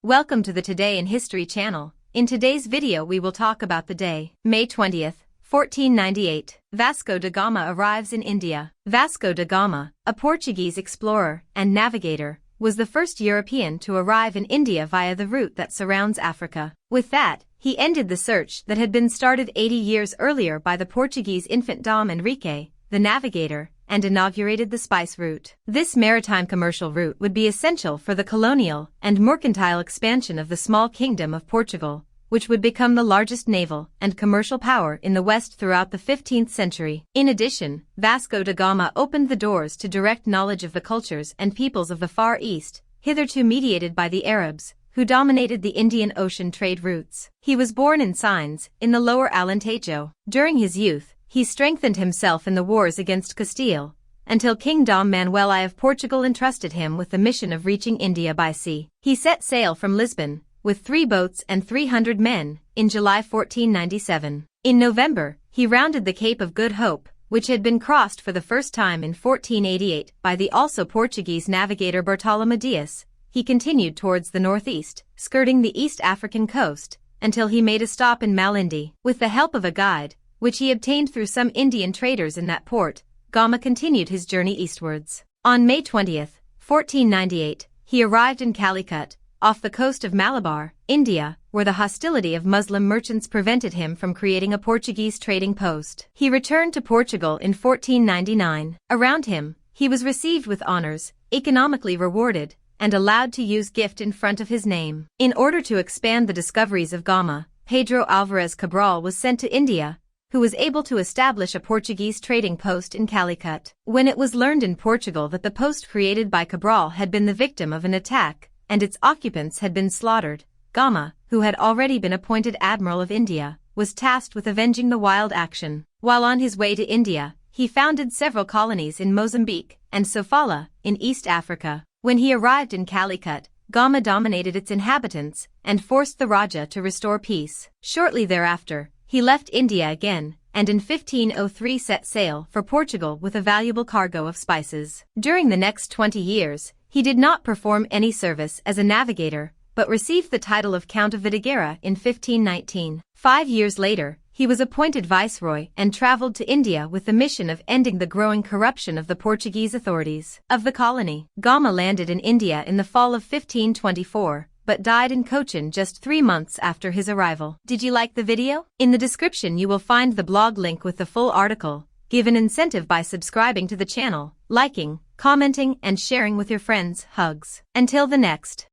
Welcome to the Today in History channel. In today's video we will talk about the day, May 20th, 1498. Vasco da Gama arrives in India. Vasco da Gama, a Portuguese explorer and navigator, was the first European to arrive in India via the route that surrounds Africa. With that, he ended the search that had been started 80 years earlier by the Portuguese infant Dom Henrique, the Navigator, and inaugurated the spice route. This maritime commercial route would be essential for the colonial and mercantile expansion of the small kingdom of Portugal, which would become the largest naval and commercial power in the West throughout the 15th century. In addition, Vasco da Gama opened the doors to direct knowledge of the cultures and peoples of the Far East, hitherto mediated by the Arabs, who dominated the Indian Ocean trade routes. He was born in Sines, in the Lower Alentejo. During his youth, he strengthened himself in the wars against Castile, until King Dom Manuel I of Portugal entrusted him with the mission of reaching India by sea. He set sail from Lisbon, with 3 boats and 300 men, in July 1497. In November, he rounded the Cape of Good Hope, which had been crossed for the first time in 1488 by the also Portuguese navigator Bartolomé Dias. He continued towards the northeast, skirting the East African coast, until he made a stop in Malindi. With the help of a guide, which he obtained through some Indian traders in that port, Gama continued his journey eastwards. On May 20th, 1498, he arrived in Calicut, off the coast of Malabar, India, where the hostility of Muslim merchants prevented him from creating a Portuguese trading post. He returned to Portugal in 1499. Around him, he was received with honors, economically rewarded, and allowed to use gift in front of his name. In order to expand the discoveries of Gama, Pedro Alvarez Cabral was sent to India, who was able to establish a Portuguese trading post in Calicut. When it was learned in Portugal that the post created by Cabral had been the victim of an attack, and its occupants had been slaughtered, Gama, who had already been appointed Admiral of India, was tasked with avenging the wild action. While on his way to India, he founded several colonies in Mozambique and Sofala, in East Africa. When he arrived in Calicut, Gama dominated its inhabitants and forced the Raja to restore peace. Shortly thereafter, he left India again, and in 1503 set sail for Portugal with a valuable cargo of spices. During the next 20 years, he did not perform any service as a navigator, but received the title of Count of Videgueira in 1519. 5 years later, he was appointed viceroy and traveled to India with the mission of ending the growing corruption of the Portuguese authorities of the colony. Gama landed in India in the fall of 1524. But died in Cochin just 3 months after his arrival. Did you like the video? In the description you will find the blog link with the full article. Give an incentive by subscribing to the channel, liking, commenting and sharing with your friends. Hugs. Until the next.